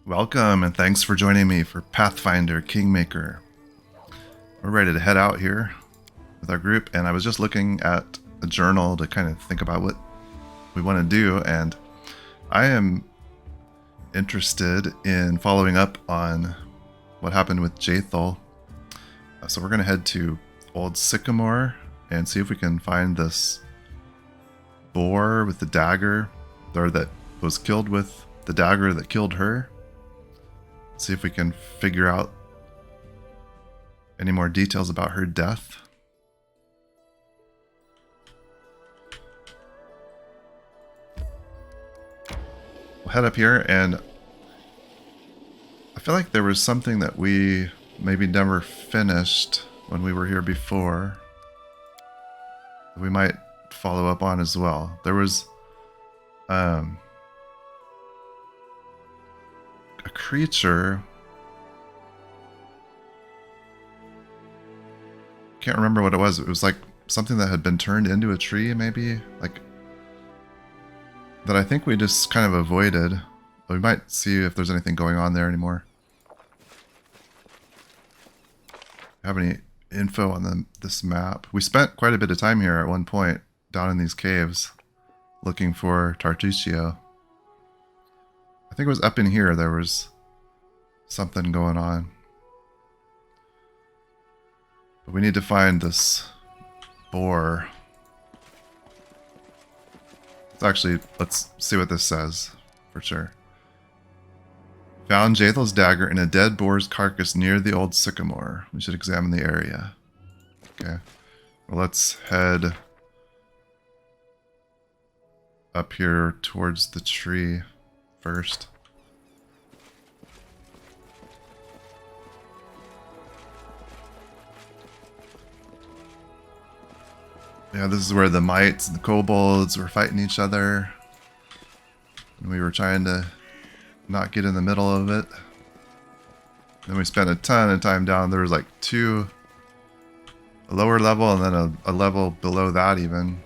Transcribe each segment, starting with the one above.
Welcome and thanks for joining me for Pathfinder Kingmaker. We're ready to head out here with our group, and I was just looking at a journal to kind of think about what we want to do, and I am interested in following up on what happened with Jaethal. So we're going to head to Old Sycamore and see if we can find this boar with the dagger, or that was killed with the dagger that killed her. See if we can figure out any more details about her death. We'll head up here, and I feel like there was something that we maybe never finished when we were here before that we might follow up on as well. There was a creature. Can't remember what it was. It was like something that had been turned into a tree, maybe, like that I think we just kind of avoided. We might see if there's anything going on there anymore. Have any info on this map? We spent quite a bit of time here at one point down in these caves looking for Tartuccio. I think it was up in here there was something going on. But we need to find this boar. Let's see what this says for sure. Found Jaethal's dagger in a dead boar's carcass near the Old Sycamore. We should examine the area. Okay. Well, let's head up here towards the tree first. Yeah, this is where the mites and the kobolds were fighting each other. And we were trying to not get in the middle of it. Then we spent a ton of time down. There was like a lower level and then a level below that even.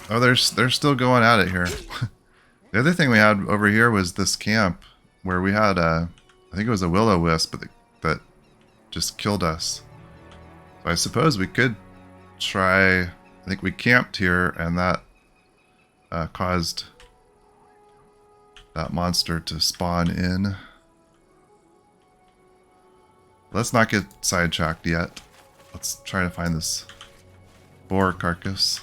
Oh, they're still going at it here. The other thing we had over here was this camp where we had I think it was a will-o-wisp that just killed us. So I suppose we could try. I think we camped here, and that caused that monster to spawn in. Let's not get sidetracked yet. Let's try to find this boar carcass.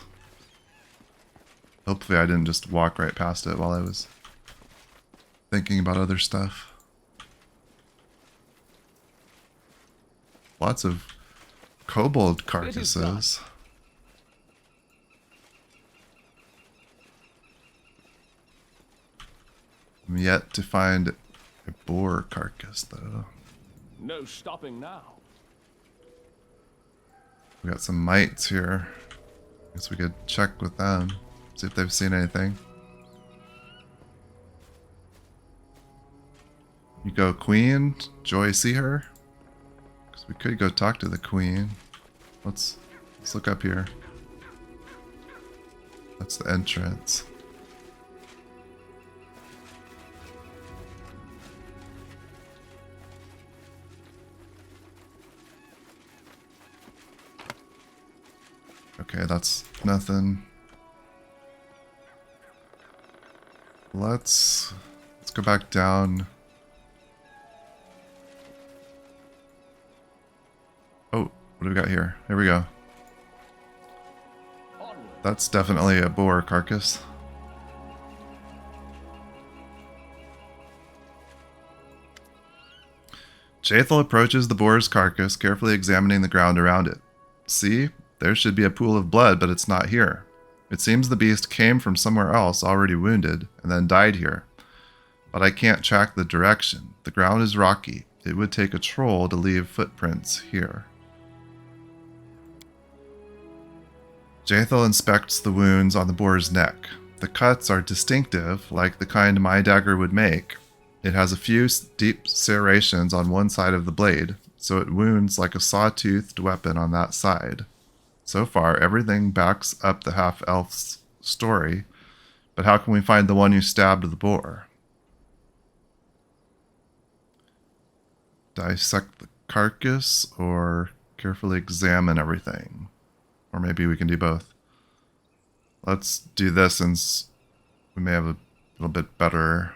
Hopefully I didn't just walk right past it while I was thinking about other stuff. Lots of kobold carcasses. I'm yet to find a boar carcass, though. No stopping now. We got some mites here. Guess we could check with them, see if they've seen anything. You go, Queen. Joy, see her? Because we could go talk to the Queen. Let's look up here. That's the entrance. Okay, that's nothing. Let's go back down. Oh, what do we got here? Here we go. That's definitely a boar carcass. Jaethal approaches the boar's carcass, carefully examining the ground around it. See? There should be a pool of blood, but it's not here. It seems the beast came from somewhere else, already wounded, and then died here. But I can't track the direction. The ground is rocky. It would take a troll to leave footprints here. Jaethal inspects the wounds on the boar's neck. The cuts are distinctive, like the kind my dagger would make. It has a few deep serrations on one side of the blade, so it wounds like a saw-toothed weapon on that side. So far, everything backs up the half-elf's story, but how can we find the one who stabbed the boar? Dissect the carcass or carefully examine everything? Or maybe we can do both. Let's do this since we may have a little bit better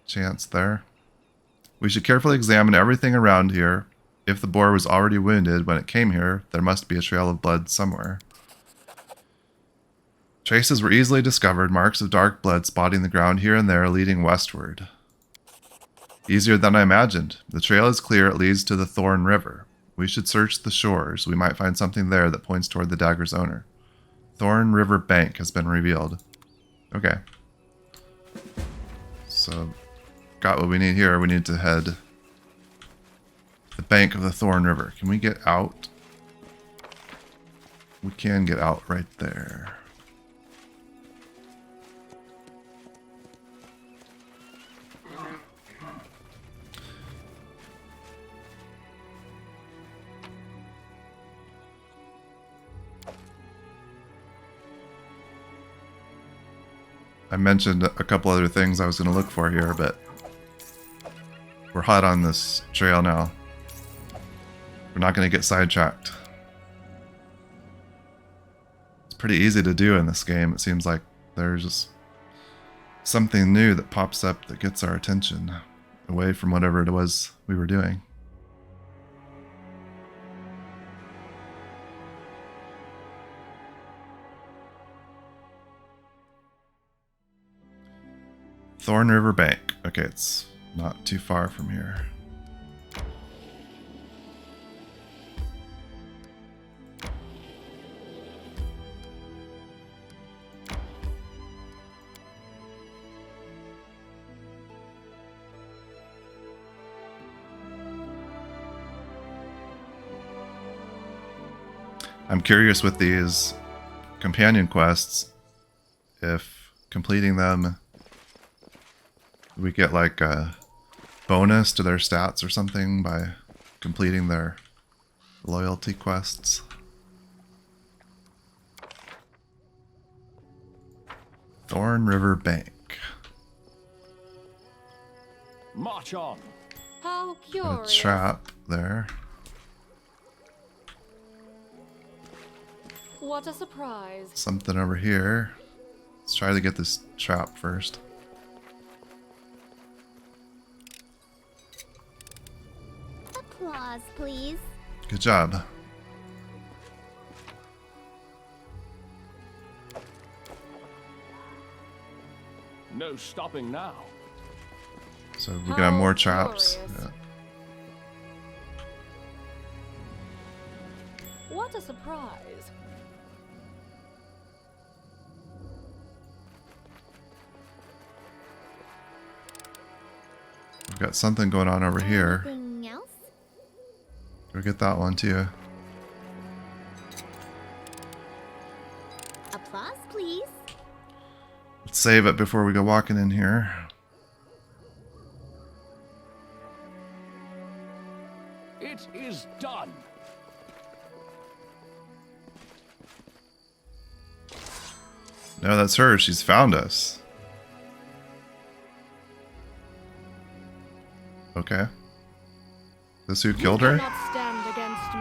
chance there. We should carefully examine everything around here. If the boar was already wounded when it came here, there must be a trail of blood somewhere. Traces were easily discovered, marks of dark blood spotting the ground here and there, leading westward. Easier than I imagined. The trail is clear, it leads to the Thorn River. We should search the shores. We might find something there that points toward the dagger's owner. Thorn River Bank has been revealed. Okay. So, got what we need here. We need to head the bank of the Thorn River. Can we get out? We can get out right there. I mentioned a couple other things I was going to look for here, but we're hot on this trail now. We're not going to get sidetracked. It's pretty easy to do in this game. It seems like there's just something new that pops up that gets our attention away from whatever it was we were doing. Thorn River Bank. Okay, it's not too far from here. I'm curious with these companion quests if completing them we get like a bonus to their stats or something by completing their loyalty quests. Thorn River Bank. March on. How A curious. trap there. What a surprise. Something over here. Let's try to get this trap first. Applause, please. Good job. No stopping now. So we can have more How traps. glorious. Yeah. What a surprise. We've got something going on over here. Anything else? Go get that one too. Applause, please. Let's save it before we go walking in here. It is done. No, that's her. She's found us. Okay. This who killed You her? cannot stand against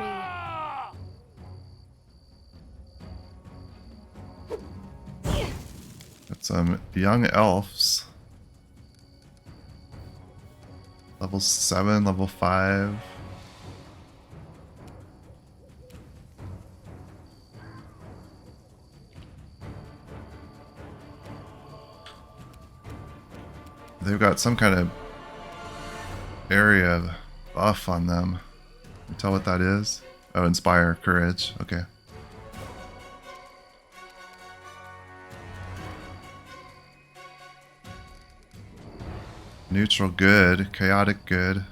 me. Got some young elves. Level 7, level 5. They've got some kind of area buff on them. Can you tell what that is? Oh, inspire courage. Okay. Neutral good, chaotic good.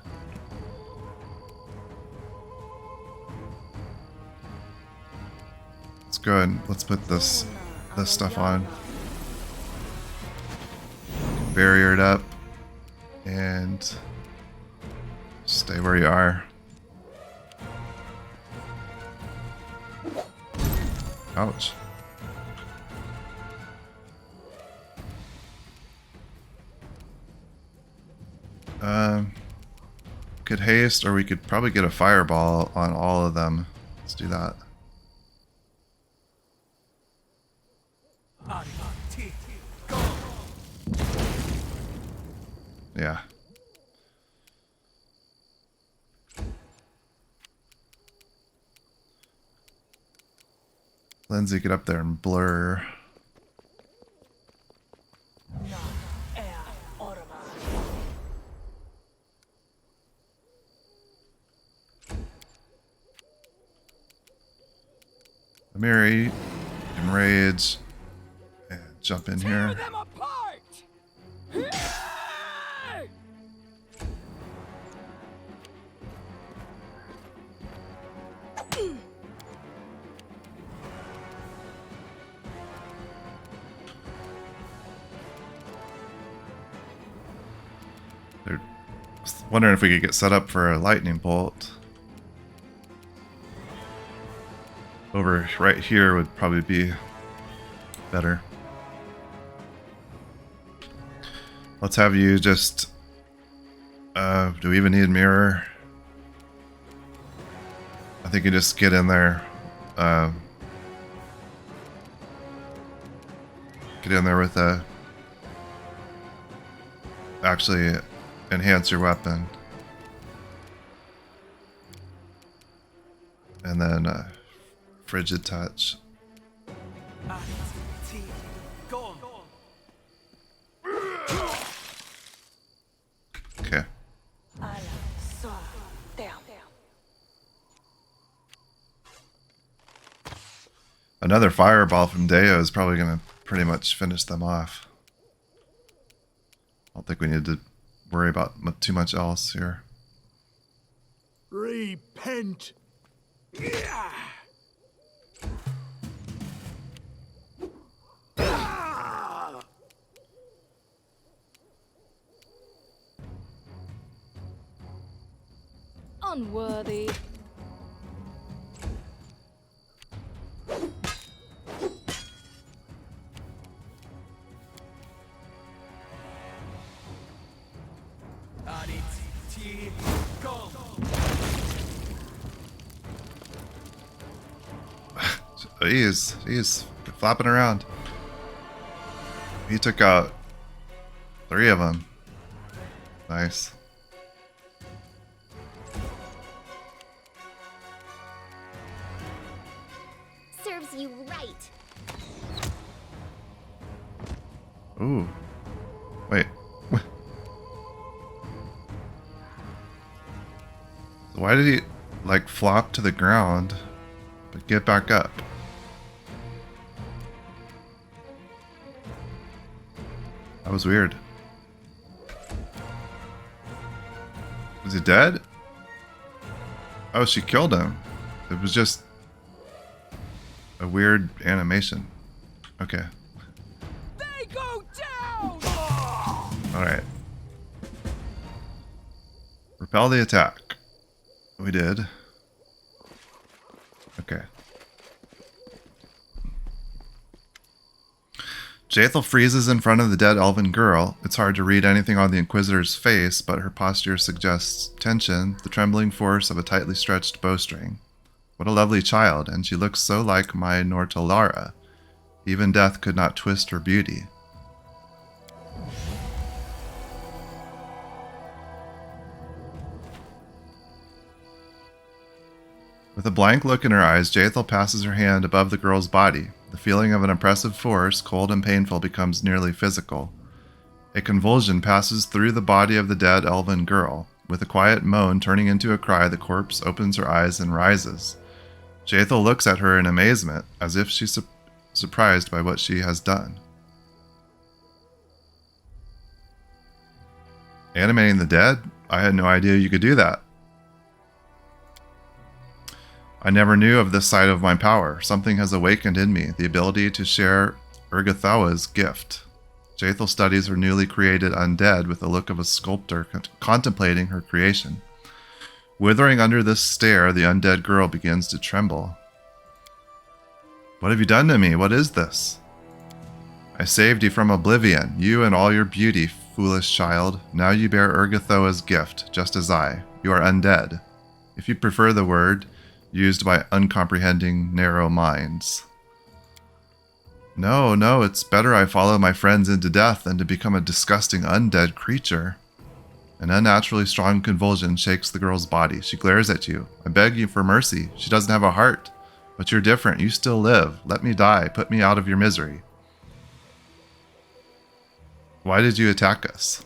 Let's go and let's put this stuff on. Barrier it up and stay where you are. Ouch. Could haste, or we could probably get a fireball on all of them. Let's do that. Yeah. Lindsay, get up there and blur. Mary can rage and jump in here. Tear them apart! They're wondering if we could get set up for a lightning bolt. Over right here would probably be better. Let's have you just... do we even need a mirror? I think you just get in there. Get in there with a... Actually enhance your weapon. And then... frigid touch. Okay. Another fireball from Deo is probably going to pretty much finish them off. I don't think we need to worry about too much else here. Repent! Unworthy. He's flapping around. He took out 3 of them. Nice. Serves you right. Ooh. Wait. Why did he, like, flop to the ground, but get back up? That was weird. Was he dead? Oh, she killed him. It was just a weird animation. Okay. They go down! Alright. Repel the attack. We did. Okay. Jaethal freezes in front of the dead elven girl. It's hard to read anything on the Inquisitor's face, but her posture suggests tension, the trembling force of a tightly stretched bowstring. What a lovely child, and she looks so like my Nortalara. Even death could not twist her beauty. With a blank look in her eyes, Jaethal passes her hand above the girl's body. The feeling of an oppressive force, cold and painful, becomes nearly physical. A convulsion passes through the body of the dead elven girl. With a quiet moan turning into a cry, the corpse opens her eyes and rises. Jaethal looks at her in amazement, as if she's surprised by what she has done. Animating the dead? I had no idea you could do that. I never knew of this side of my power. Something has awakened in me, the ability to share Urgathawa's gift. Jaethal studies her newly created undead with the look of a sculptor contemplating her creation. Withering under this stare, the undead girl begins to tremble. What have you done to me? What is this? I saved you from oblivion, you and all your beauty, foolish child. Now you bear Urgathoa's gift, just as I. You are undead, if you prefer the word used by uncomprehending, narrow minds. No, no, it's better I follow my friends into death than to become a disgusting undead creature. An unnaturally strong convulsion shakes the girl's body. She glares at you. I beg you for mercy. She doesn't have a heart. But you're different. You still live. Let me die. Put me out of your misery. Why did you attack us?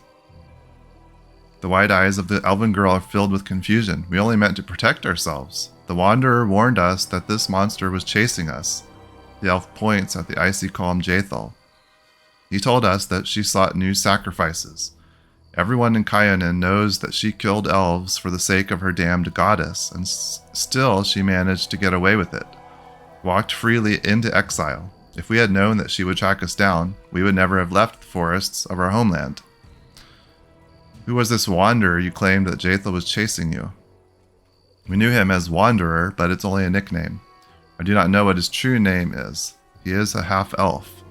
The wide eyes of the elven girl are filled with confusion. We only meant to protect ourselves. The Wanderer warned us that this monster was chasing us. The elf points at the icy calm Jaethal. He told us that she sought new sacrifices. Everyone in Kyanin knows that she killed elves for the sake of her damned goddess, and still she managed to get away with it. Walked freely into exile. If we had known that she would track us down, we would never have left the forests of our homeland. Who was this wanderer you claimed that Jaethal was chasing you? We knew him as Wanderer, but it's only a nickname. I do not know what his true name is. He is a half-elf.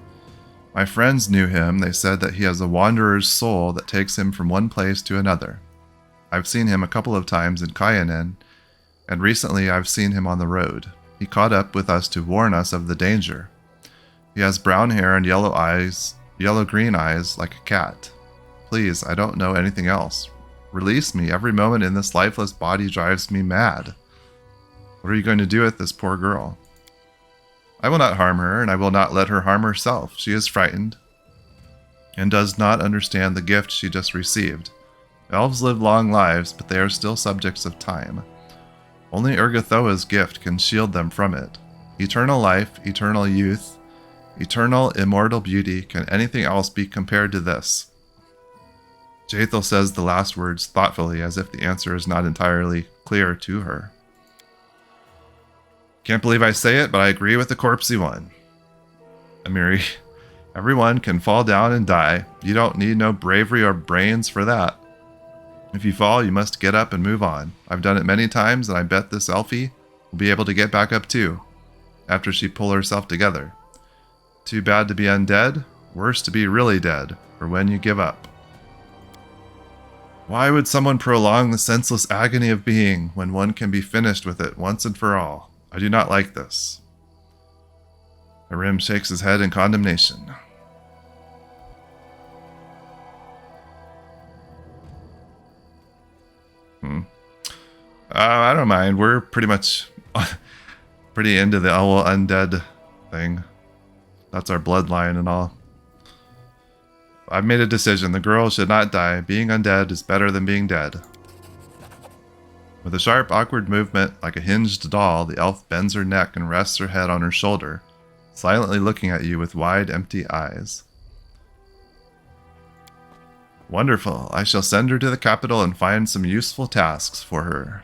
My friends knew him. They said that he has a wanderer's soul that takes him from one place to another. I've seen him a couple of times in Kyanin, and recently I've seen him on the road. He caught up with us to warn us of the danger. He has brown hair and yellow eyes, yellow-green eyes like a cat. Please, I don't know anything else. Release me. Every moment in this lifeless body drives me mad. What are you going to do with this poor girl? I will not harm her, and I will not let her harm herself. She is frightened and does not understand the gift she just received. Elves live long lives, but they are still subjects of time. Only Urgathoa's gift can shield them from it. Eternal life, eternal youth, eternal immortal beauty. Can anything else be compared to this? Jaethal says the last words thoughtfully, as if the answer is not entirely clear to her. Can't believe I say it, but I agree with the corpsey one. Amiri, everyone can fall down and die. You don't need no bravery or brains for that. If you fall, you must get up and move on. I've done it many times, and I bet this Elfie will be able to get back up too, after she pull herself together. Too bad to be undead, worse to be really dead, for when you give up. Why would someone prolong the senseless agony of being when one can be finished with it once and for all? I do not like this. Arim shakes his head in condemnation. I don't mind. We're pretty much pretty into the whole undead thing. That's our bloodline and all. I've made a decision. The girl should not die. Being undead is better than being dead. With a sharp, awkward movement, like a hinged doll, the elf bends her neck and rests her head on her shoulder, silently looking at you with wide, empty eyes. Wonderful. I shall send her to the capital and find some useful tasks for her.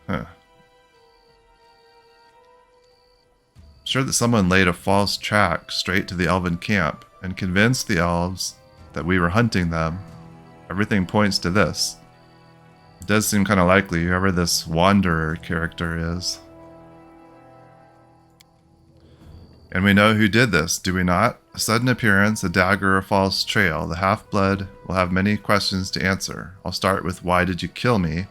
Huh. Sure that someone laid a false track straight to the elven camp and convinced the elves that we were hunting them. Everything points to this. It does seem kind of likely, whoever this Wanderer character is. And we know who did this, do we not? A sudden appearance, a dagger, a false trail. The half-blood will have many questions to answer. I'll start with why did you kill me?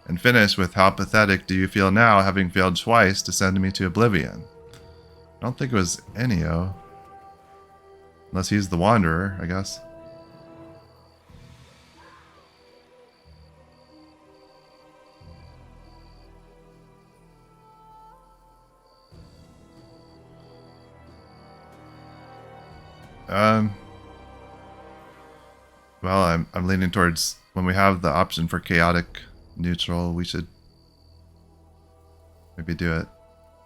And finish with how pathetic do you feel now, having failed twice to send me to oblivion? I don't think it was Ennio. Unless he's the Wanderer, I guess. Well, I'm leaning towards when we have the option for chaotic neutral, we should maybe do it.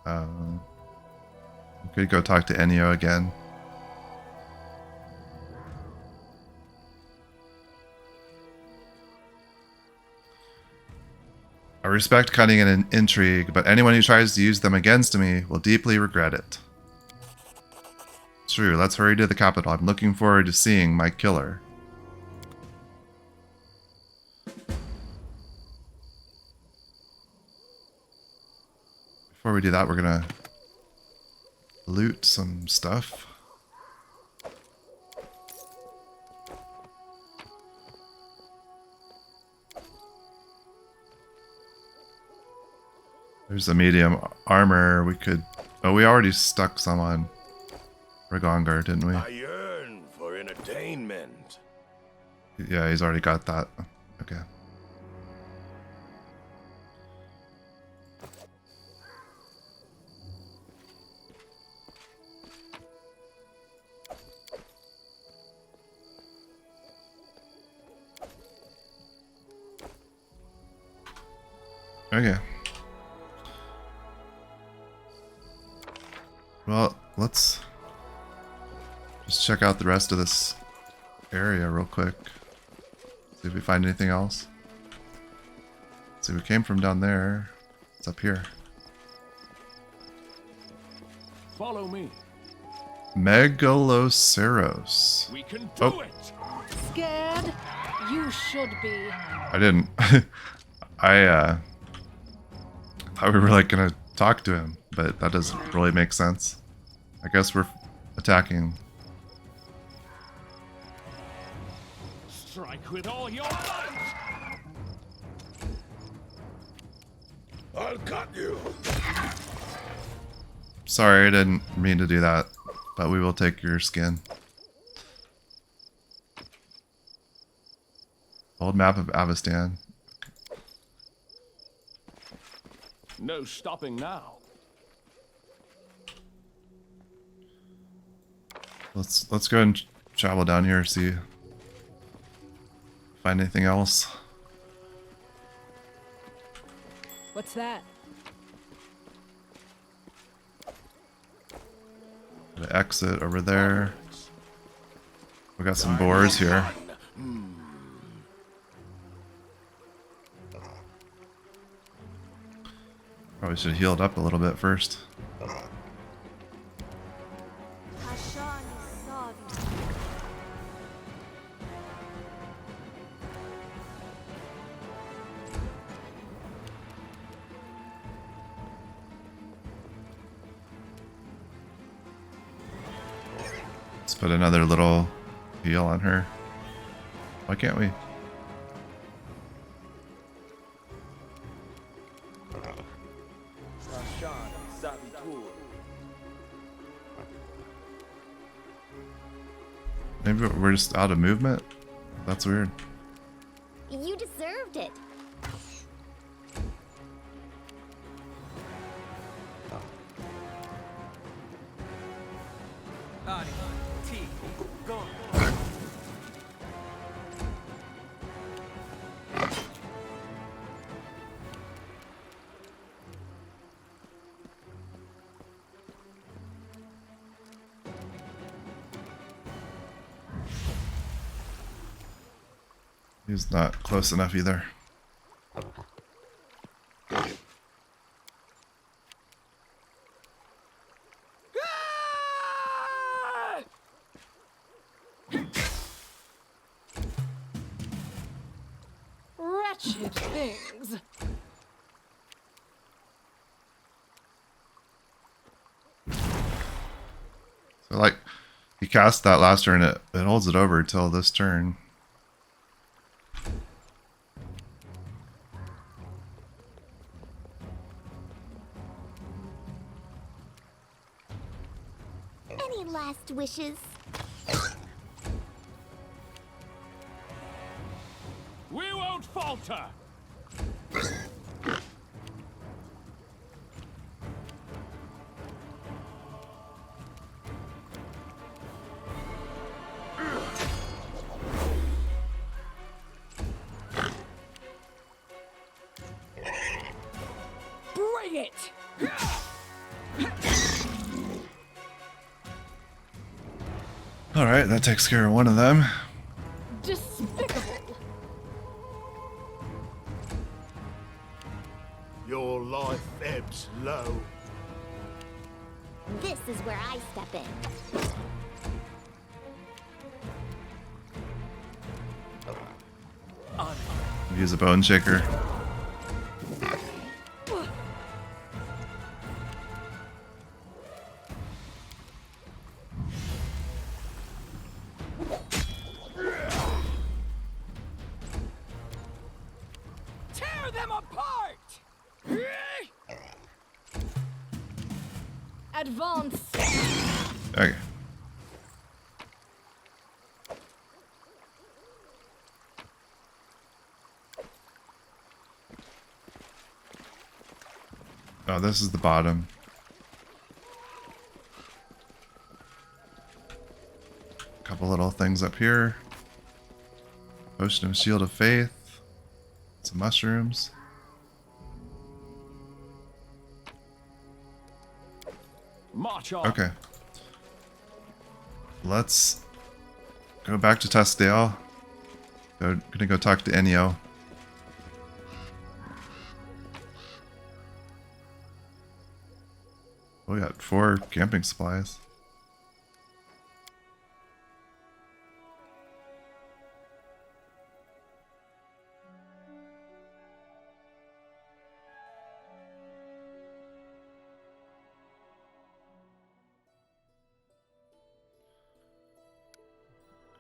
We could go talk to Ennio again. I respect cunning and intrigue, but anyone who tries to use them against me will deeply regret it. True, let's hurry to the capital. I'm looking forward to seeing my killer. Before we do that, we're gonna loot some stuff. There's the medium armor. We could... Oh, we already stuck some on Ragongar, didn't we? I yearn for entertainment. Yeah, he's already got that. Okay. Okay. Well, let's just check out the rest of this area real quick. See if we find anything else. See, we came from down there. It's up here. Follow me. Megaloceros. We can do Oh. it. Scared? You should be. I didn't. I thought we were like gonna talk to him, but that doesn't really make sense. I guess we're attacking. Strike with all your might. I'll cut you. Sorry, I didn't mean to do that, but we will take your skin. Old map of Avestan. No stopping now. Let's go and travel down here, see find anything else. What's that? The exit over there. We got some boars here. Probably should have healed up a little bit first. Let's put another little heal on her. Why can't we? Maybe we're just out of movement? That's weird. You deserved it. He's not close enough either. Wretched things. So like, he cast that last turn, it holds it over until this turn. Any last wishes? We won't falter. Bring it. Alright, that takes care of one of them. Despicable. Your life ebbs low. This is where I step in. Use a bone shaker. Tear them apart! Advance. Okay. Oh, this is the bottom. Couple little things up here. Potion of Shield of Faith. Some mushrooms. March on. Okay. Let's go back to Tuskdale. Gonna go talk to Enio. Oh, we got 4 camping supplies.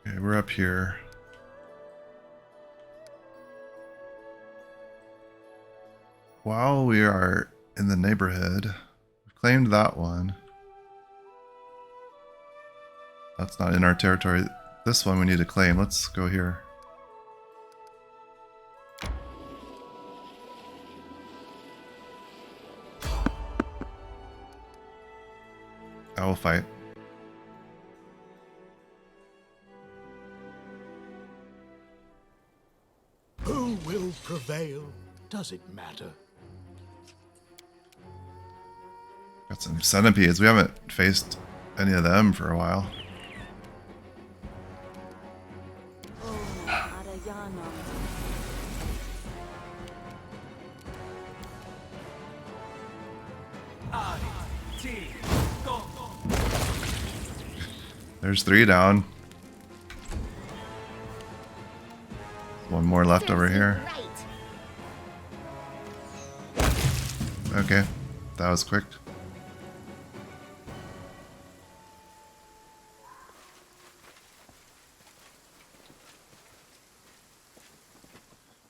Okay, we're up here. While we are in the neighborhood, we've claimed that one. That's not in our territory. This one we need to claim. Let's go here. I will fight. Who will prevail? Does it matter? Got some centipedes. We haven't faced any of them for a while. There's 3 down. One more left over here. Right. Okay, that was quick.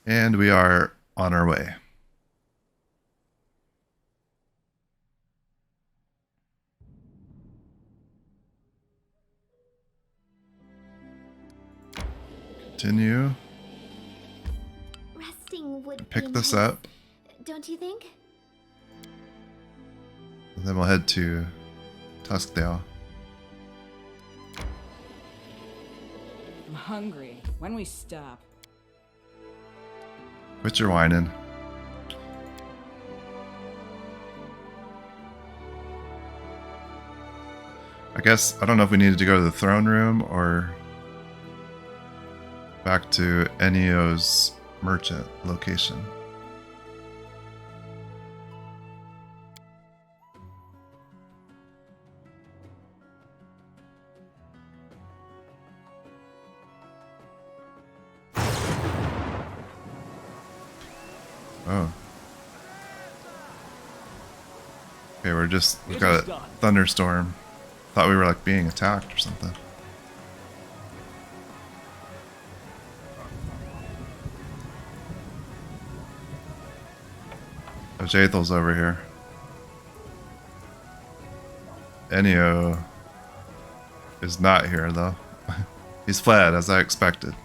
And we are on our way. Continue. Resting would Pick be this nice, up. don't you think? And then we'll head to Tuskdale. I'm hungry. When we stop. Quit your whining. I guess, I don't know if we needed to go to the throne room or back to Enio's merchant location. Oh. Okay, we've got a thunderstorm. Thought we were like being attacked or something. Oh, Jaethal's over here. Enio is not here though. He's fled as I expected.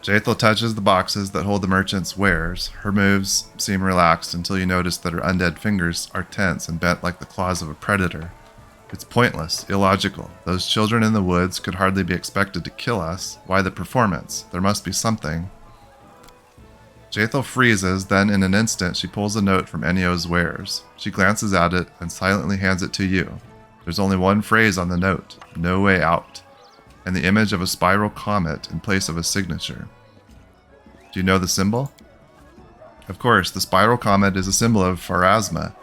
Jaethal touches the boxes that hold the merchant's wares. Her moves seem relaxed until you notice that her undead fingers are tense and bent like the claws of a predator. It's pointless, illogical. Those children in the woods could hardly be expected to kill us. Why the performance? There must be something. Jaethal freezes, then in an instant she pulls a note from Enio's wares. She glances at it and silently hands it to you. There's only one phrase on the note, "No way out," and the image of a spiral comet in place of a signature. Do you know the symbol? Of course, the spiral comet is a symbol of Pharasma.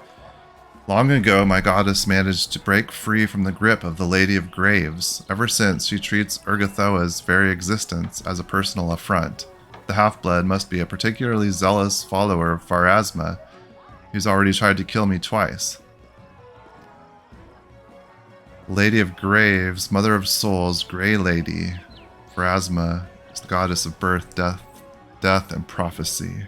Long ago, my goddess managed to break free from the grip of the Lady of Graves. Ever since, she treats Urgathoa's very existence as a personal affront. The half-blood must be a particularly zealous follower of Pharasma, who's already tried to kill me twice. Lady of Graves, Mother of Souls, Grey Lady. Pharasma is the goddess of birth, death, and prophecy.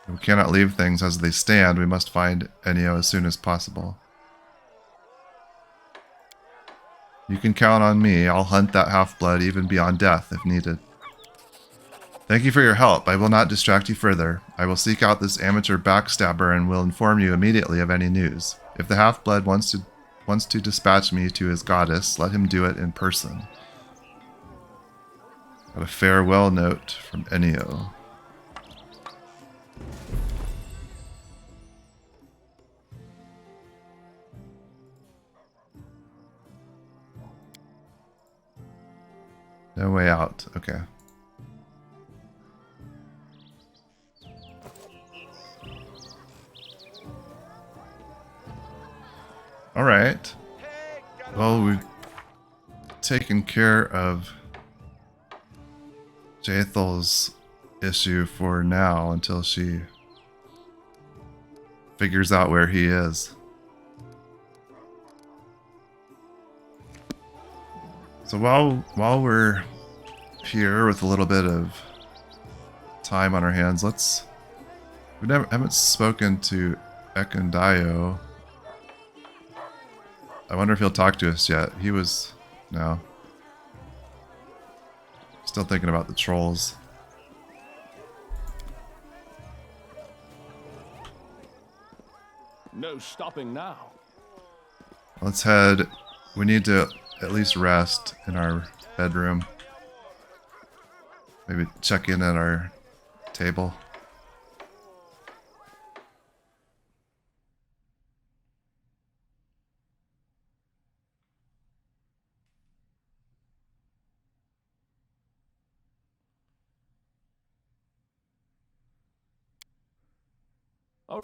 We cannot leave things as they stand. We must find Ennio as soon as possible. You can count on me. I'll hunt that half-blood even beyond death if needed. Thank you for your help. I will not distract you further. I will seek out this amateur backstabber and will inform you immediately of any news. If the half-blood wants to dispatch me to his goddess, let him do it in person. Got a farewell note from Ennio. No way out. Okay. All right. Well, we've taken care of Jaethal's issue for now until she figures out where he is. So while we're here with a little bit of time on our hands, we haven't spoken to Ekundayo. I wonder if he'll talk to us yet. No. Still thinking about the trolls. No stopping now. Let's head. We need to at least rest in our bedroom. Maybe check in at our table. Oh.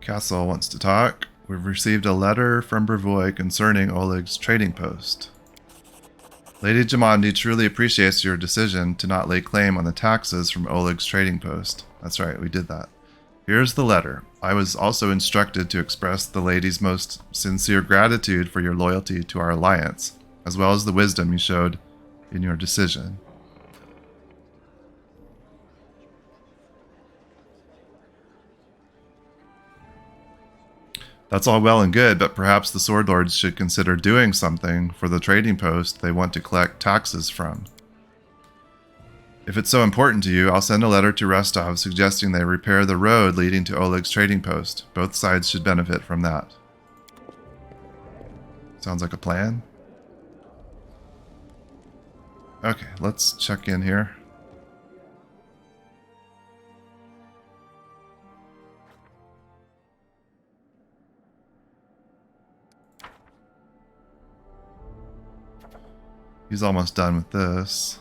Castle wants to talk. We've received a letter from Brevoy concerning Oleg's trading post. Lady Jamandi truly appreciates your decision to not lay claim on the taxes from Oleg's trading post. That's right, we did that. Here's the letter. I was also instructed to express the lady's most sincere gratitude for your loyalty to our alliance, as well as the wisdom you showed in your decision. That's all well and good, but perhaps the Sword Lords should consider doing something for the trading post they want to collect taxes from. If it's so important to you, I'll send a letter to Rostov suggesting they repair the road leading to Oleg's trading post. Both sides should benefit from that. Sounds like a plan. Okay, let's check in here. He's almost done with this.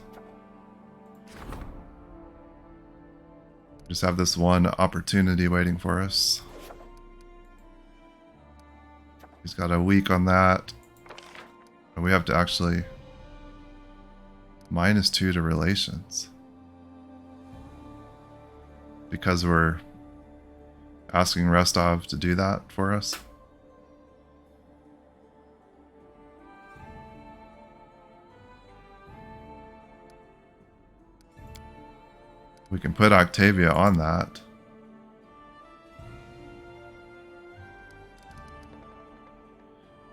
Just have this one opportunity waiting for us. He's got a week on that. And we have to actually -2 to relations. Because we're asking Rostov to do that for us. We can put Octavia on that.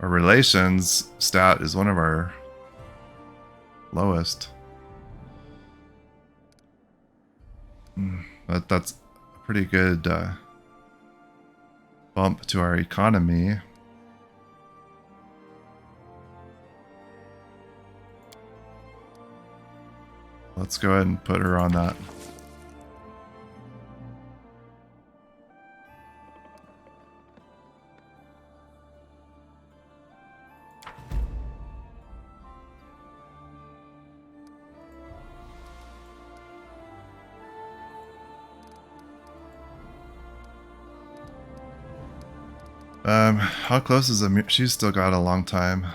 Our relations stat is one of our lowest. But that's a pretty good bump to our economy. Let's go ahead and put her on that. How close is Amir? She's still got a long time.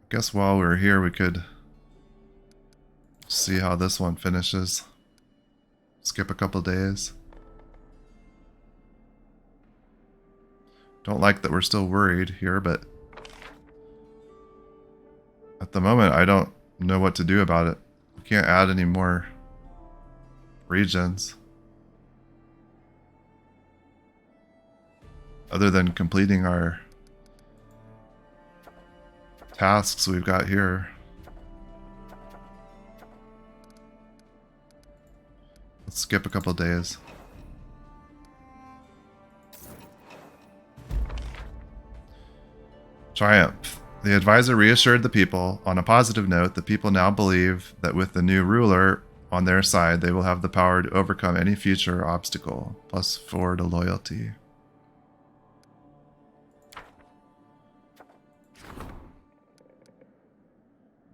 Guess while we're here, we could see how this one finishes. Skip a couple days. Don't like that we're still worried here, but at the moment I don't know what to do about it. We can't add any more regions other than completing our tasks we've got here. Let's skip a couple days. Triumph. The advisor reassured the people. On a positive note, the people now believe that with the new ruler on their side, they will have the power to overcome any future obstacle. +4 to loyalty.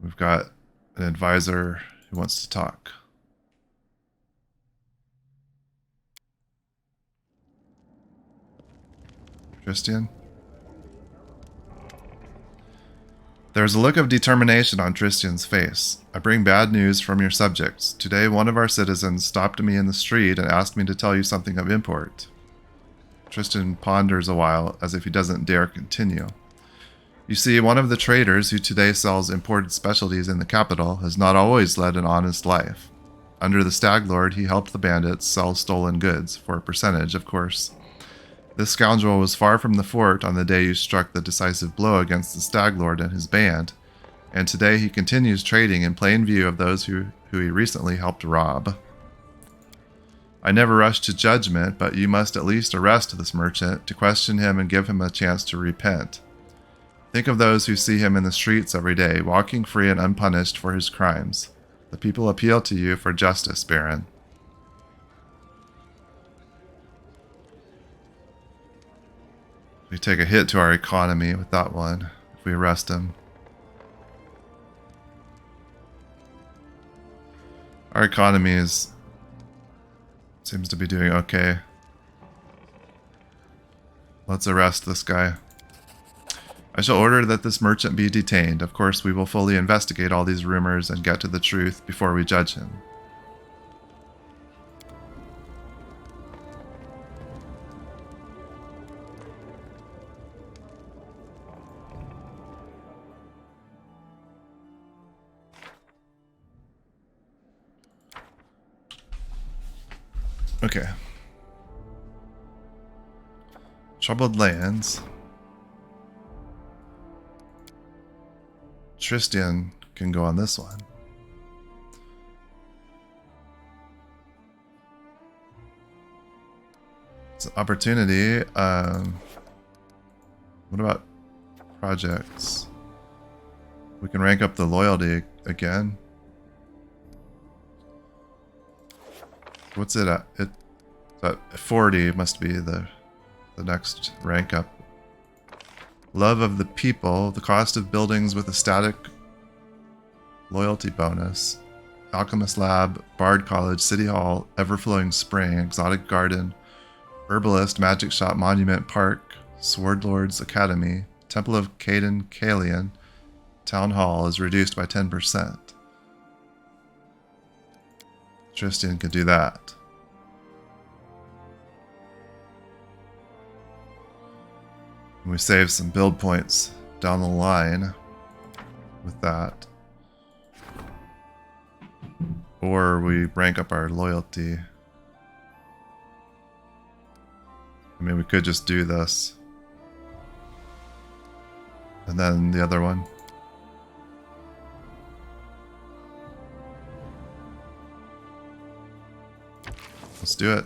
We've got an advisor who wants to talk. Christian? There's a look of determination on Tristian's face. I bring bad news from your subjects. Today, one of our citizens stopped me in the street and asked me to tell you something of import. Tristian ponders a while, as if he doesn't dare continue. You see, one of the traders who today sells imported specialties in the capital has not always led an honest life. Under the Stag Lord, he helped the bandits sell stolen goods, for a percentage, of course. This scoundrel was far from the fort on the day you struck the decisive blow against the Stag Lord and his band, and today he continues trading in plain view of those who he recently helped rob. I never rush to judgment, but you must at least arrest this merchant, to question him and give him a chance to repent. Think of those who see him in the streets every day, walking free and unpunished for his crimes. The people appeal to you for justice, Baron. We take a hit to our economy with that one, if we arrest him. Our economy seems to be doing okay. Let's arrest this guy. I shall order that this merchant be detained. Of course, we will fully investigate all these rumors and get to the truth before we judge him. Okay. Troubled lands. Tristian can go on this one. It's an opportunity. What about projects? We can rank up the loyalty again. What's it at? It's at 40. Must be the next rank up. Love of the people. The cost of buildings with a static loyalty bonus. Alchemist Lab, Bard College, City Hall, Everflowing Spring, Exotic Garden, Herbalist, Magic Shop, Monument Park, Swordlord's Academy, Temple of Caden Kalian, Town Hall is reduced by 10%. Tristian could do that. And we save some build points down the line with that. Or we rank up our loyalty. I mean, we could just do this. And then the other one. Let's do it.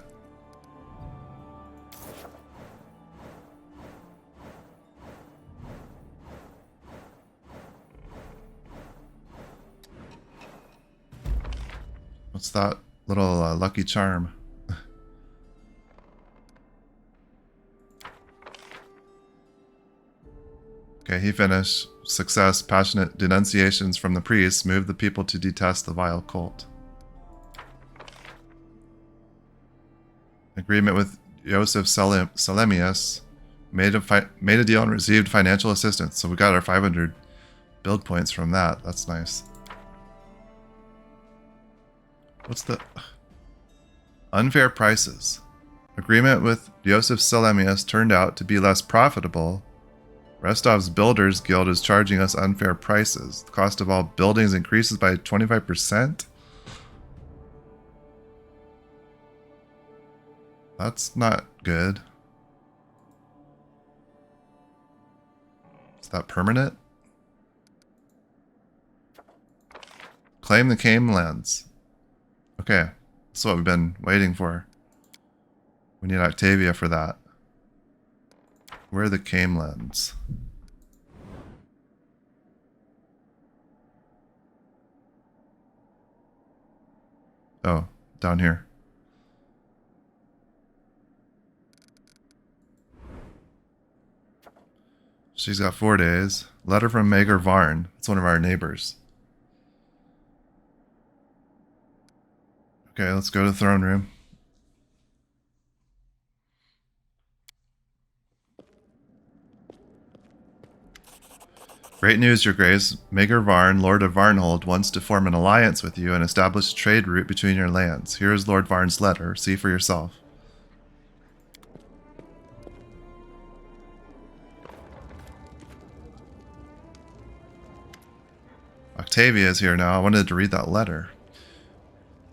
What's that little lucky charm? Okay, he finished. Success, passionate denunciations from the priests moved the people to detest the vile cult. Agreement with Joseph Salemius. Made a deal and received financial assistance. So we got our 500 build points from that. That's nice. What's the unfair prices? Agreement with Joseph Selemius turned out to be less profitable. Restov's Builders Guild is charging us unfair prices. The cost of all buildings increases by 25%? That's not good. Is that permanent? Claim the Camelands. Okay, that's what we've been waiting for. We need Octavia for that. Where are the Camelands? Oh, down here. She's got 4 days. Letter from Mager Varn. It's one of our neighbors. Okay, let's go to the throne room. Great news, Your Grace. Mager Varn, Lord of Varnhold, wants to form an alliance with you and establish a trade route between your lands. Here is Lord Varn's letter. See for yourself. Octavia is here now. I wanted to read that letter.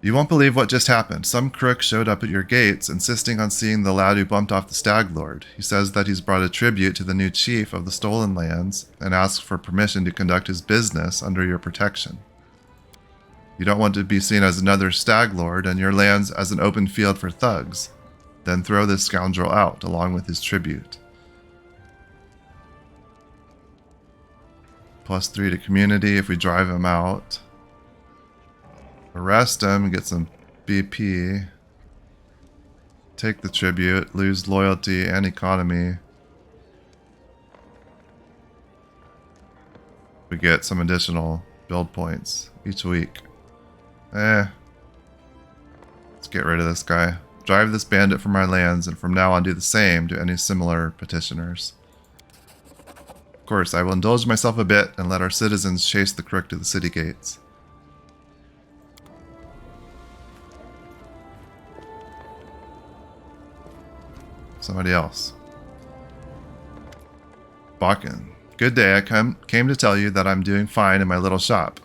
You won't believe what just happened. Some crook showed up at your gates, insisting on seeing the lad who bumped off the Stag Lord. He says that he's brought a tribute to the new chief of the Stolen Lands and asks for permission to conduct his business under your protection. You don't want to be seen as another Stag Lord and your lands as an open field for thugs. Then throw this scoundrel out, along with his tribute. +3 to community if we drive him out. Arrest him and get some BP. Take the tribute, lose loyalty and economy. We get some additional build points each week. Let's get rid of this guy. Drive this bandit from our lands, and from now on do the same to any similar petitioners. Of course, I will indulge myself a bit and let our citizens chase the crook to the city gates. Somebody else. Bakken. Good day, I came to tell you that I'm doing fine in my little shop.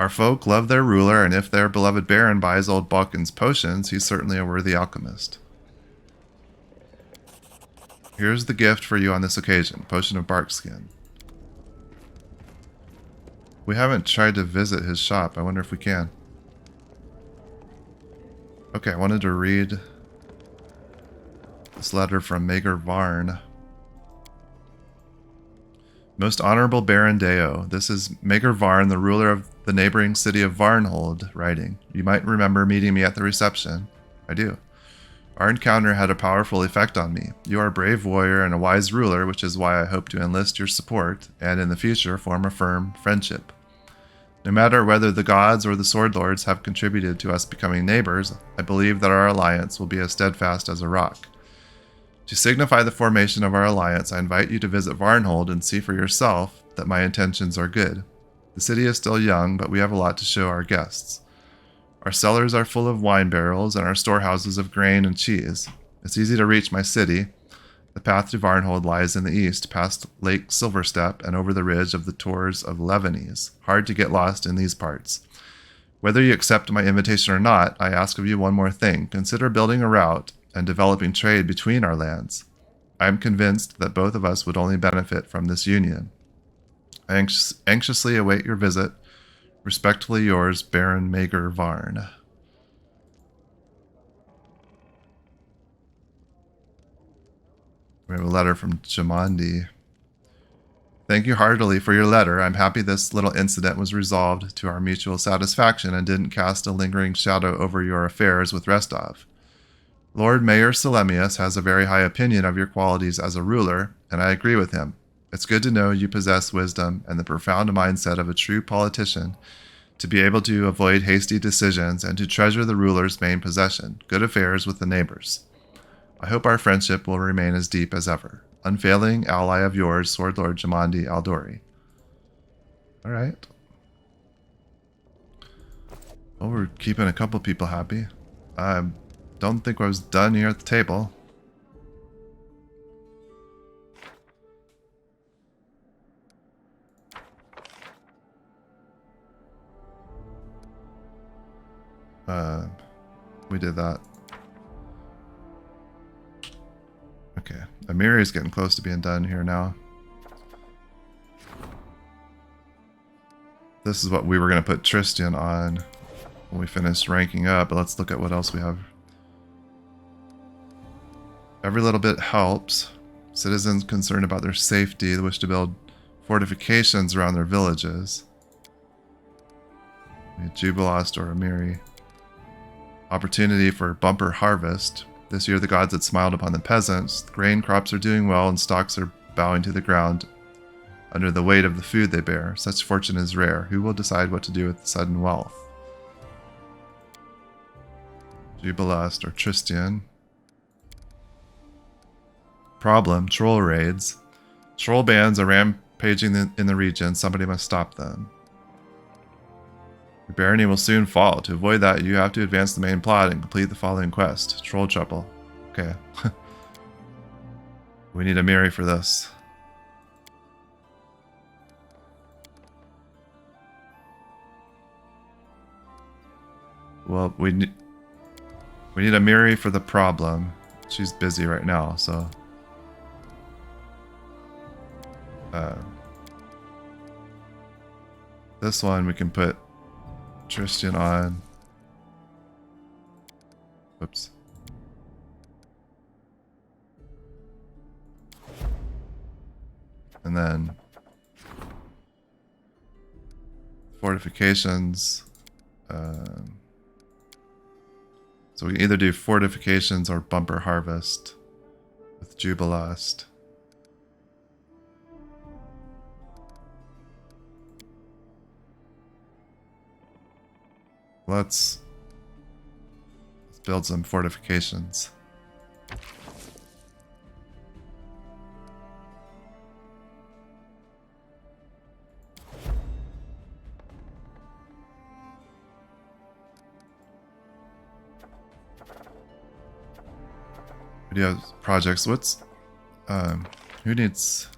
Our folk love their ruler, and if their beloved Baron buys old Bakken's potions, he's certainly a worthy alchemist. Here's the gift for you on this occasion, potion of bark skin. We haven't tried to visit his shop. I wonder if we can. Okay, I wanted to read this letter from Mager Varn. Most Honorable Baron Deo, this is Mager Varn, the ruler of the neighboring city of Varnhold, writing. You might remember meeting me at the reception. I do. Our encounter had a powerful effect on me. You are a brave warrior and a wise ruler, which is why I hope to enlist your support, and in the future form a firm friendship. No matter whether the gods or the sword lords have contributed to us becoming neighbors, I believe that our alliance will be as steadfast as a rock. To signify the formation of our alliance, I invite you to visit Varnhold and see for yourself that my intentions are good. The city is still young, but we have a lot to show our guests. Our cellars are full of wine barrels and our storehouses of grain and cheese. It's easy to reach my city. The path to Varnhold lies in the east, past Lake Silverstep and over the ridge of the Tors of Levanese. Hard to get lost in these parts. Whether you accept my invitation or not, I ask of you one more thing. Consider building a route and developing trade between our lands. I am convinced that both of us would only benefit from this union. I anxiously await your visit. Respectfully yours, Baron Mager Varn. We have a letter from Jamandi. Thank you heartily for your letter. I'm happy this little incident was resolved to our mutual satisfaction and didn't cast a lingering shadow over your affairs with Restov. Lord Mayor Selemius has a very high opinion of your qualities as a ruler, and I agree with him. It's good to know you possess wisdom and the profound mindset of a true politician to be able to avoid hasty decisions and to treasure the ruler's main possession, good affairs with the neighbors. I hope our friendship will remain as deep as ever. Unfailing ally of yours, Sword Lord Jamandi Aldori. All right. Well, we're keeping a couple people happy. Don't don't think I was done here at the table. We did that. Okay, Amiri's getting close to being done here now. This is what we were going to put Tristan on when we finished ranking up, but let's look at what else we have. Every little bit helps. Citizens concerned about their safety wish to build fortifications around their villages. We had Jubilost or Amiri. Opportunity for bumper harvest. This year the gods had smiled upon the peasants. The grain crops are doing well and stocks are bowing to the ground under the weight of the food they bear. Such fortune is rare. Who will decide what to do with the sudden wealth? Jubilost or Tristan. Problem, troll raids. Troll bands are rampaging in the region. Somebody must stop them. Your barony will soon fall. To avoid that, you have to advance the main plot and complete the following quest. Troll trouble. Okay. We need Amiri for this. Well, we need Amiri for the problem. She's busy right now, so this one we can put Tristan on. Whoops. And then fortifications. So we can either do fortifications or bumper harvest with Jubilost. Let's build some fortifications. We do have projects. What's who needs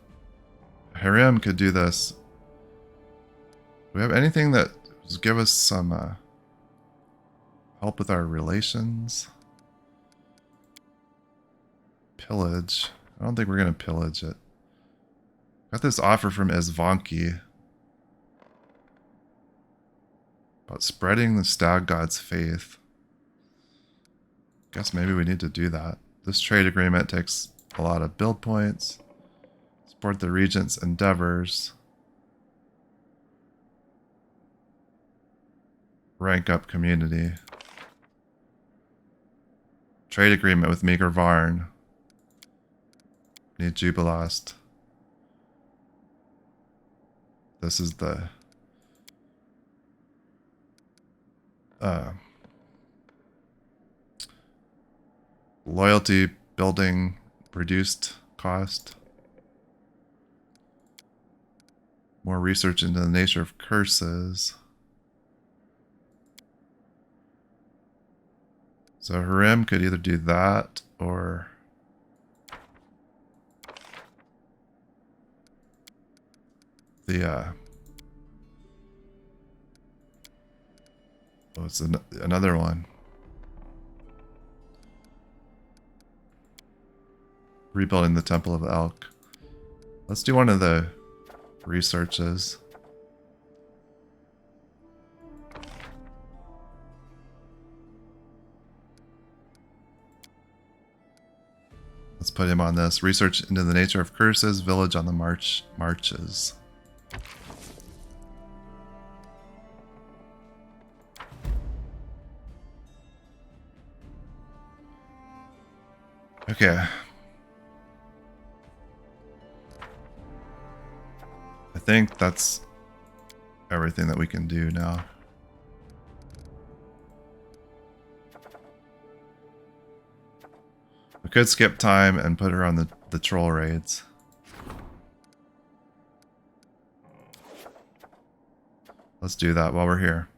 Harem could do this. Do we have anything that would give us some help with our relations? Pillage. I don't think we're gonna pillage it. Got this offer from Esvanki about spreading the stag god's faith. Guess maybe we need to do that. This trade agreement takes a lot of build points. Support the regent's endeavors. Rank up community. Trade agreement with Meager Varn. Need Jubilost. This is the loyalty building reduced cost. More research into the nature of curses. So Harem could either do that or the oh, it's another one. Rebuilding the Temple of the Elk. Let's do one of the researches. Let's put him on this. Research into the nature of curses, village on the marches. Okay. I think that's everything that we can do now. We could skip time and put her on the troll raids. Let's do that while we're here.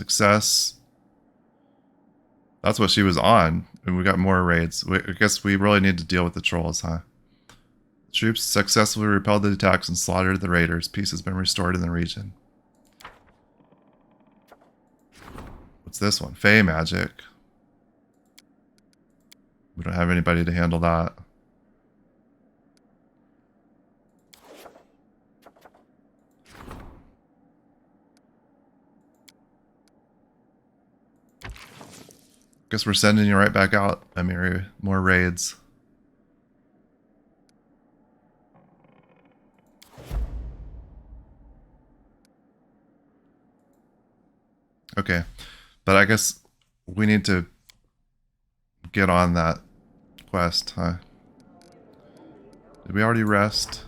Success. That's what she was on. And we got more raids. I guess we really need to deal with the trolls, huh? Troops successfully repelled the attacks and slaughtered the raiders. Peace has been restored in the region. What's this one? Fey magic. We don't have anybody to handle that. Guess we're sending you right back out, Amiri. More raids. Okay, but I guess we need to get on that quest, huh? Did we already rest?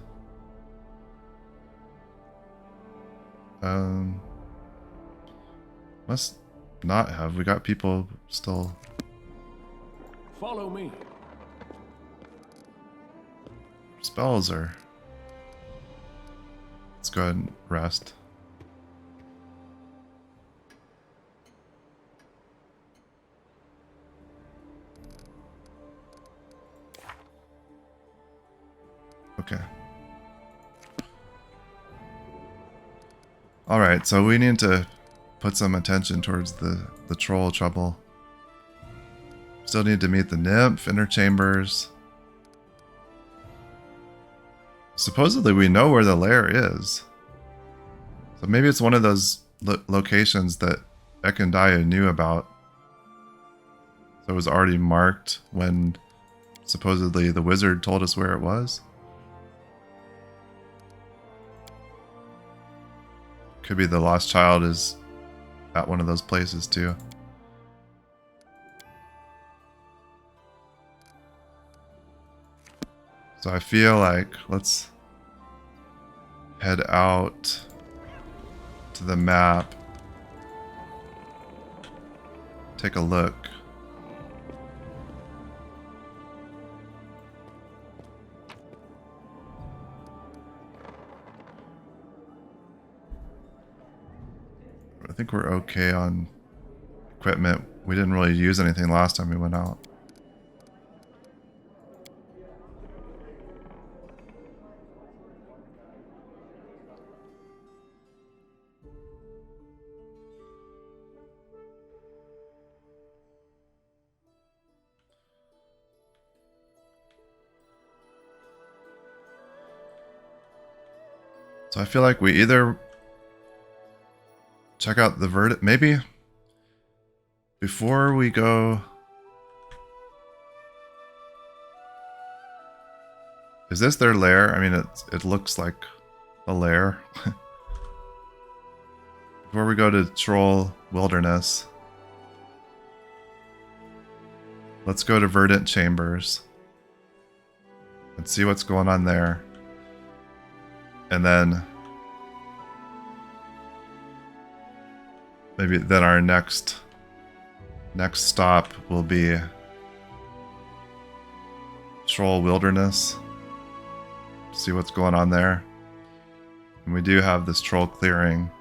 Must not have. We got people still. Follow me. Spells are. Let's go ahead and rest. Okay. Alright, so we need to put some attention towards the troll trouble. Still need to meet the nymph, inner chambers. Supposedly we know where the lair is. So maybe it's one of those locations that Ekandaya knew about. So it was already marked when supposedly the wizard told us where it was. Could be the lost child is at one of those places too. So I feel like let's head out to the map. Take a look. I think we're okay on equipment. We didn't really use anything last time we went out. So I feel like we either check out the verdict, maybe before we go. Is this their lair? I mean, it looks like a lair. Before we go to Troll Wilderness, let's go to Verdant Chambers and see what's going on there. And then maybe then our next stop will be Troll Wilderness. See what's going on there. And we do have this troll clearing.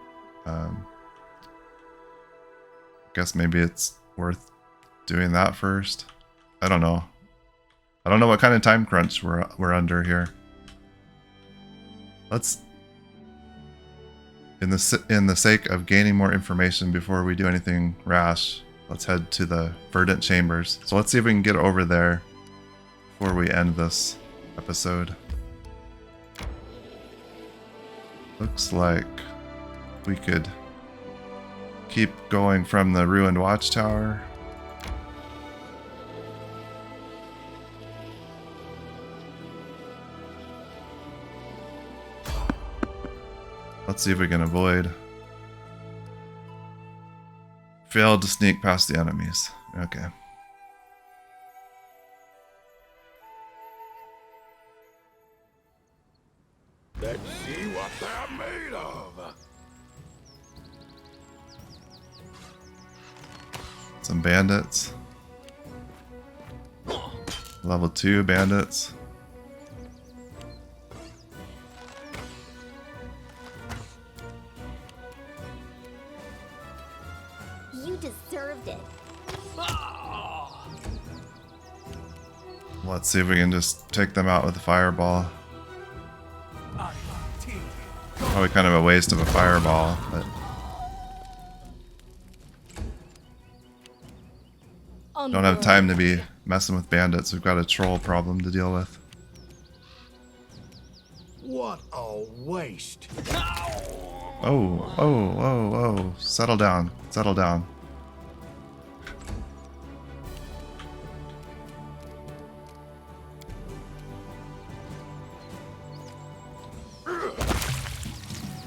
Guess maybe it's worth doing that first. I don't know. I don't know what kind of time crunch we're under here. Let's, in the sake of gaining more information before we do anything rash, let's head to the Verdant Chambers. So let's see if we can get over there before we end this episode. Looks like we could keep going from the ruined watchtower. Let's see if we can avoid. Failed to sneak past the enemies. Okay. Let's see what they're made of. Some bandits. Level 2 bandits. Let's see if we can just take them out with a fireball. Probably kind of a waste of a fireball, but don't have time to be messing with bandits. We've got a troll problem to deal with. What a waste. Oh, oh, oh, oh. Settle down. Settle down.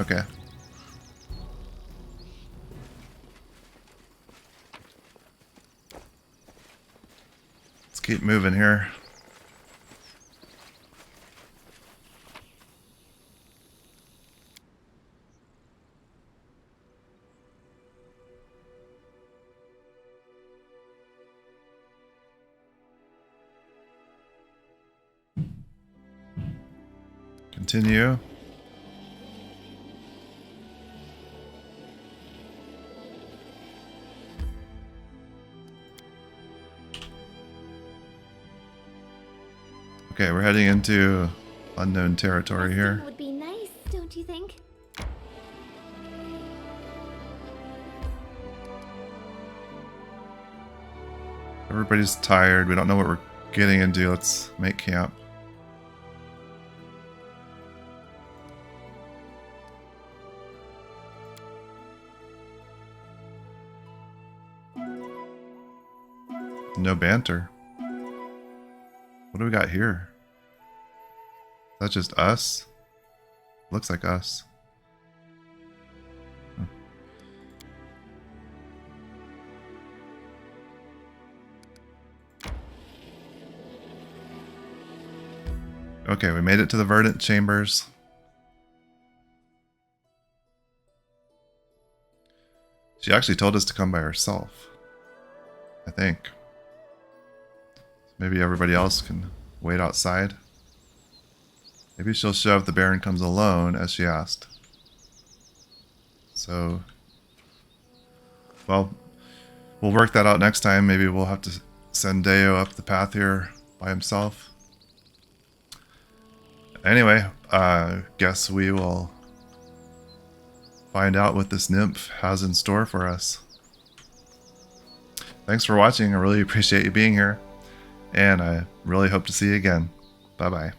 Okay. Let's keep moving here. Continue. Okay, we're heading into unknown territory here. Resting would be nice, don't you think? Everybody's tired. We don't know what we're getting into. Let's make camp. No banter. What do we got here? Is that just us? Looks like us. Huh. Okay, we made it to the Verdant Chambers. She actually told us to come by herself, I think. Maybe everybody else can wait outside. Maybe she'll show if the Baron comes alone, as she asked. So, well, we'll work that out next time. Maybe we'll have to send Deo up the path here by himself. Anyway, guess we will find out what this nymph has in store for us. Thanks for watching. I really appreciate you being here. And I really hope to see you again. Bye-bye.